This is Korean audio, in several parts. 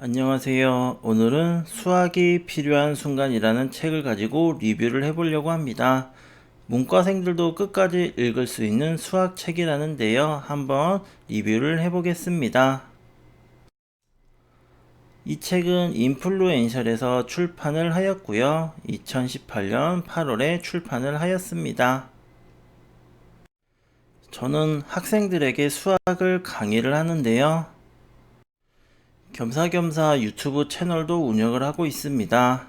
안녕하세요. 오늘은 수학이 필요한 순간이라는 책을 가지고 리뷰를 해보려고 합니다. 문과생들도 끝까지 읽을 수 있는 수학책이라는데요. 한번 리뷰를 해보겠습니다. 이 책은 인플루엔셜에서 출판을 하였고요. 2018년 8월에 출판을 하였습니다. 저는 학생들에게 수학을 강의를 하는데요. 겸사겸사 유튜브 채널도 운영을 하고 있습니다.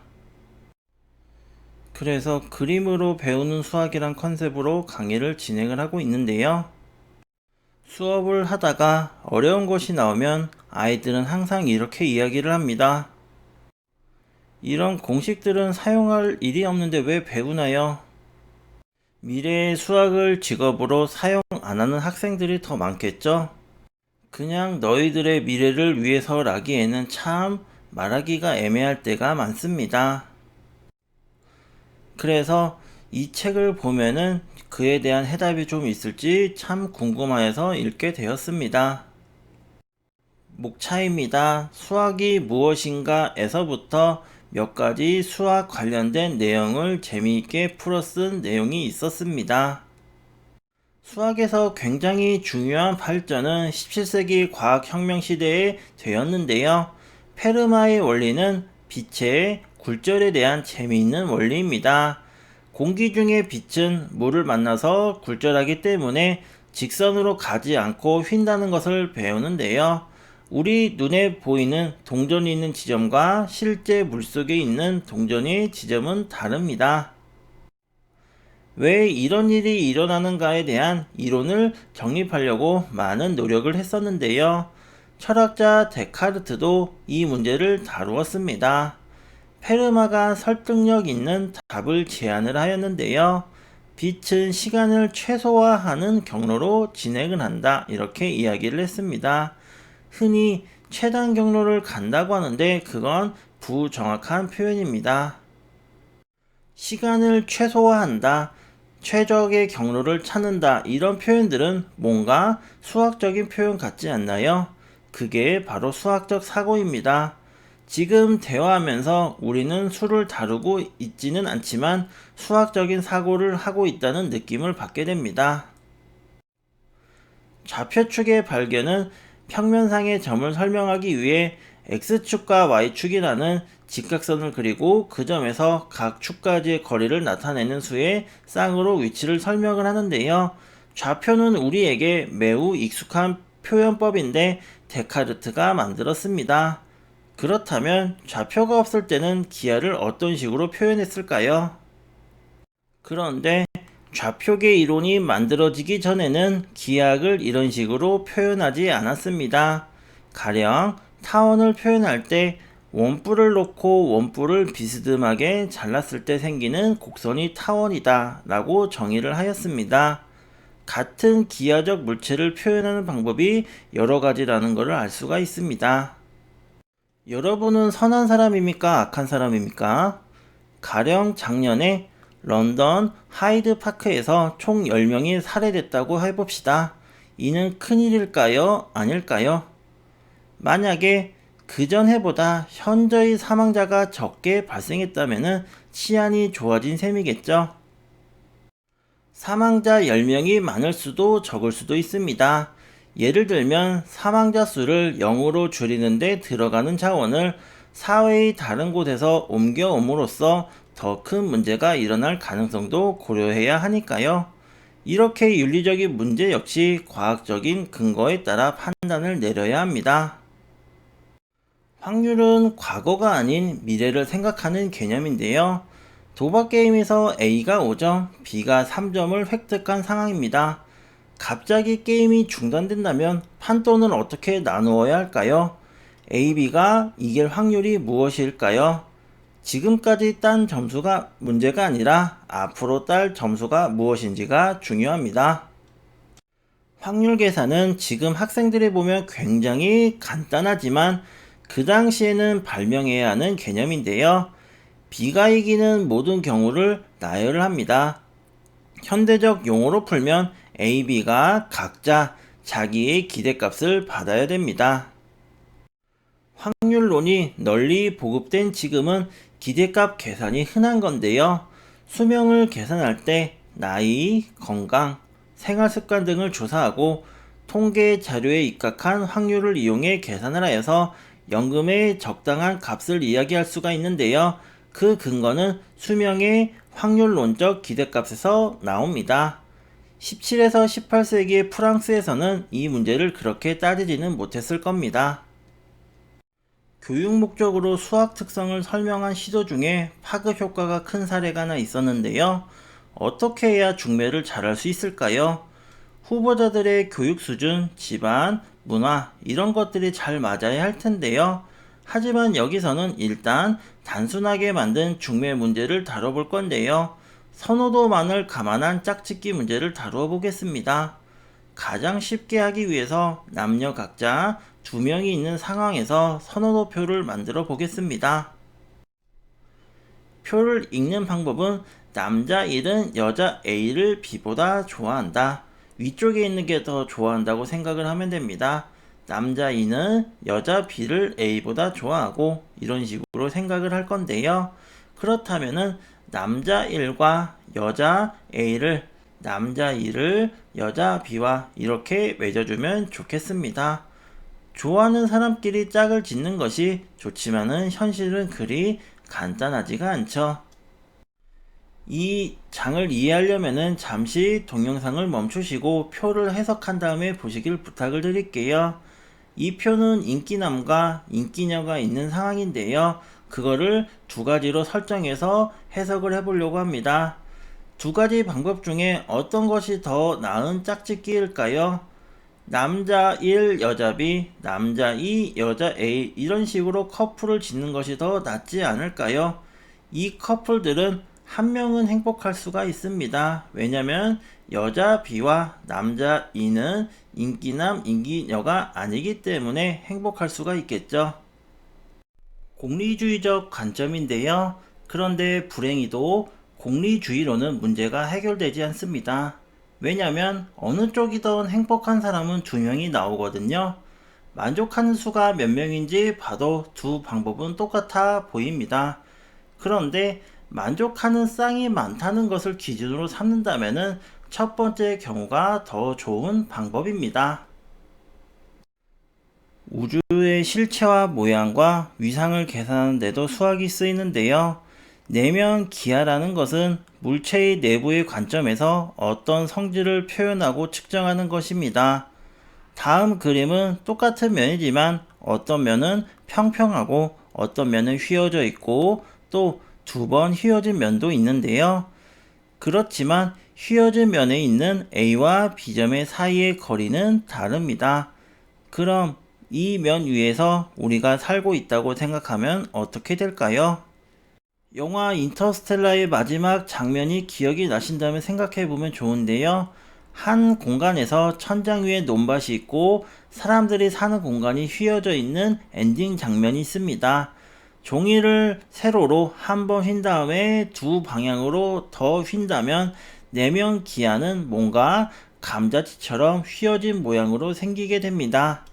그래서 그림으로 배우는 수학이란 컨셉으로 강의를 진행을 하고 있는데요. 수업을 하다가 어려운 것이 나오면 아이들은 항상 이렇게 이야기를 합니다. 이런 공식들은 사용할 일이 없는데 왜 배우나요? 미래의 수학을 직업으로 사용 안 하는 학생들이 더 많겠죠? 그냥 너희들의 미래를 위해서라기에는 참 말하기가 애매할 때가 많습니다. 그래서 이 책을 보면은 그에 대한 해답이 좀 있을지 참 궁금해서 읽게 되었습니다. 목차입니다. 수학이 무엇인가 에서부터 몇 가지 수학 관련된 내용을 재미있게 풀어쓴 내용이 있었습니다. 수학에서 굉장히 중요한 발전은 17세기 과학혁명 시대에 되었는데요. 페르마의 원리는 빛의 굴절에 대한 재미있는 원리입니다. 공기 중의 빛은 물을 만나서 굴절하기 때문에 직선으로 가지 않고 휜다는 것을 배우는데요. 우리 눈에 보이는 동전이 있는 지점과 실제 물속에 있는 동전의 지점은 다릅니다. 왜 이런 일이 일어나는가에 대한 이론을 정립하려고 많은 노력을 했었는데요. 철학자 데카르트도 이 문제를 다루었습니다. 페르마가 설득력 있는 답을 제안을 하였는데요. 빛은 시간을 최소화하는 경로로 진행을 한다. 이렇게 이야기를 했습니다. 흔히 최단 경로를 간다고 하는데 그건 부정확한 표현입니다. 시간을 최소화한다, 최적의 경로를 찾는다, 이런 표현들은 뭔가 수학적인 표현 같지 않나요? 그게 바로 수학적 사고입니다. 지금 대화하면서 우리는 수를 다루고 있지는 않지만 수학적인 사고를 하고 있다는 느낌을 받게 됩니다. 좌표축의 발견은 평면상의 점을 설명하기 위해 X축과 Y축이라는 직각선을 그리고 그 점에서 각 축까지의 거리를 나타내는 수의 쌍으로 위치를 설명을 하는데요. 좌표는 우리에게 매우 익숙한 표현법인데 데카르트가 만들었습니다. 그렇다면 좌표가 없을 때는 기하를 어떤 식으로 표현했을까요? 그런데 좌표계 이론이 만들어지기 전에는 기하학을 이런 식으로 표현하지 않았습니다. 가령 타원을 표현할 때 원뿔을 놓고 원뿔을 비스듬하게 잘랐을 때 생기는 곡선이 타원이다 라고 정의를 하였습니다. 같은 기하적 물체를 표현하는 방법이 여러 가지라는 것을 알 수가 있습니다. 여러분은 선한 사람입니까? 악한 사람입니까? 가령 작년에 런던 하이드 파크에서 총 10명이 살해됐다고 해봅시다. 이는 큰일일까요? 아닐까요? 만약에 그전 해보다 현저히 사망자가 적게 발생했다면 치안이 좋아진 셈이겠죠. 사망자 10명이 많을 수도 적을 수도 있습니다. 예를 들면 사망자 수를 0으로 줄이는데 들어가는 자원을 사회의 다른 곳에서 옮겨옴으로써 더 큰 문제가 일어날 가능성도 고려해야 하니까요. 이렇게 윤리적인 문제 역시 과학적인 근거에 따라 판단을 내려야 합니다. 확률은 과거가 아닌 미래를 생각하는 개념인데요. 도박 게임에서 A가 5점, B가 3점을 획득한 상황입니다. 갑자기 게임이 중단된다면 판돈을 어떻게 나누어야 할까요? A, B가 이길 확률이 무엇일까요? 지금까지 딴 점수가 문제가 아니라 앞으로 딸 점수가 무엇인지가 중요합니다. 확률 계산은 지금 학생들이 보면 굉장히 간단하지만 그 당시에는 발명해야 하는 개념인데요. B가 이기는 모든 경우를 나열을 합니다. 현대적 용어로 풀면 A, B가 각자 자기의 기대값을 받아야 됩니다. 확률론이 널리 보급된 지금은 기대값 계산이 흔한 건데요. 수명을 계산할 때 나이, 건강, 생활습관 등을 조사하고 통계 자료에 입각한 확률을 이용해 계산을 하여서 연금의 적당한 값을 이야기할 수가 있는데요. 그 근거는 수명의 확률론적 기대값에서 나옵니다. 17에서 18세기의 프랑스에서는 이 문제를 그렇게 따지지는 못했을 겁니다. 교육 목적으로 수학 특성을 설명한 시도 중에 파급 효과가 큰 사례가 하나 있었는데요. 어떻게 해야 중매를 잘할 수 있을까요? 후보자들의 교육 수준, 집안, 문화 이런 것들이 잘 맞아야 할 텐데요. 하지만 여기서는 일단 단순하게 만든 중매 문제를 다뤄볼 건데요. 선호도만을 감안한 짝짓기 문제를 다루어 보겠습니다. 가장 쉽게 하기 위해서 남녀 각자 2명이 있는 상황에서 선호도표를 만들어 보겠습니다. 표를 읽는 방법은 남자 1은 여자 A를 B보다 좋아한다. 위쪽에 있는 게 더 좋아한다고 생각을 하면 됩니다. 남자 2는 여자 B를 A보다 좋아하고 이런 식으로 생각을 할 건데요. 그렇다면은 남자 1과 여자 A를 남자 2를 여자 B와 이렇게 맺어주면 좋겠습니다. 좋아하는 사람끼리 짝을 짓는 것이 좋지만은 현실은 그리 간단하지가 않죠. 이 장을 이해하려면은 잠시 동영상을 멈추시고 표를 해석한 다음에 보시길 부탁을 드릴게요. 이 표는 인기남과 인기녀가 있는 상황인데요. 그거를 두 가지로 설정해서 해석을 해보려고 합니다. 두 가지 방법 중에 어떤 것이 더 나은 짝짓기일까요? 남자 1, 여자 B, 남자 2, 여자 A 이런 식으로 커플을 짓는 것이 더 낫지 않을까요? 이 커플들은 한 명은 행복할 수가 있습니다. 왜냐면 여자 B와 남자 E는 인기남, 인기녀가 아니기 때문에 행복할 수가 있겠죠. 공리주의적 관점인데요. 그런데 불행히도 공리주의로는 문제가 해결되지 않습니다. 왜냐면 어느 쪽이든 행복한 사람은 2명이 나오거든요. 만족하는 수가 몇 명인지 봐도 두 방법은 똑같아 보입니다. 그런데 만족하는 쌍이 많다는 것을 기준으로 삼는다면 첫 번째 경우가 더 좋은 방법입니다. 우주의 실체와 모양과 위상을 계산하는 데도 수학이 쓰이는데요. 내면 기하라는 것은 물체의 내부의 관점에서 어떤 성질을 표현하고 측정하는 것입니다. 다음 그림은 똑같은 면이지만 어떤 면은 평평하고 어떤 면은 휘어져 있고 또 2번 휘어진 면도 있는데요. 그렇지만 휘어진 면에 있는 A와 B점의 사이의 거리는 다릅니다. 그럼 이 면 위에서 우리가 살고 있다고 생각하면 어떻게 될까요? 영화 인터스텔라의 마지막 장면이 기억이 나신다면 생각해보면 좋은데요. 한 공간에서 천장 위에 논밭이 있고 사람들이 사는 공간이 휘어져 있는 엔딩 장면이 있습니다. 종이를 세로로 한 번 휜 다음에 두 방향으로 더 휜다면 내면 기하는 뭔가 감자치처럼 휘어진 모양으로 생기게 됩니다.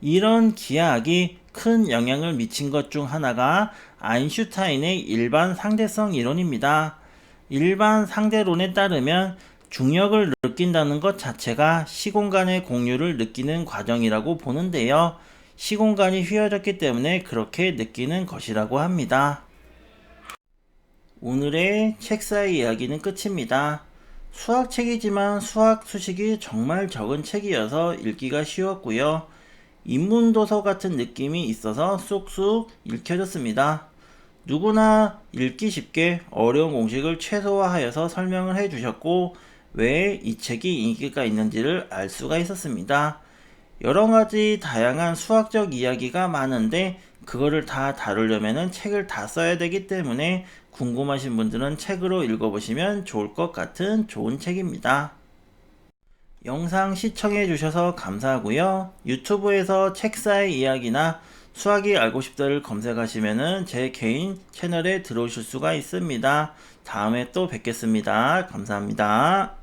이런 기하학이 큰 영향을 미친 것 중 하나가 아인슈타인의 일반 상대성 이론입니다. 일반 상대론에 따르면 중력을 느낀다는 것 자체가 시공간의 공유를 느끼는 과정이라고 보는데요. 시공간이 휘어졌기 때문에 그렇게 느끼는 것이라고 합니다. 오늘의 책사의 이야기는 끝입니다. 수학책이지만 수학 수식이 정말 적은 책이어서 읽기가 쉬웠고요. 인문도서 같은 느낌이 있어서 쑥쑥 읽혀졌습니다. 누구나 읽기 쉽게 어려운 공식을 최소화하여서 설명을 해주셨고 왜 이 책이 인기가 있는지를 알 수가 있었습니다. 여러가지 다양한 수학적 이야기가 많은데 그거를 다 다루려면 책을 다 써야 되기 때문에 궁금하신 분들은 책으로 읽어보시면 좋을 것 같은 좋은 책입니다. 영상 시청해 주셔서 감사하고요. 유튜브에서 책사의 이야기나 수학이 알고 싶다를 검색하시면 제 개인 채널에 들어오실 수가 있습니다. 다음에 또 뵙겠습니다. 감사합니다.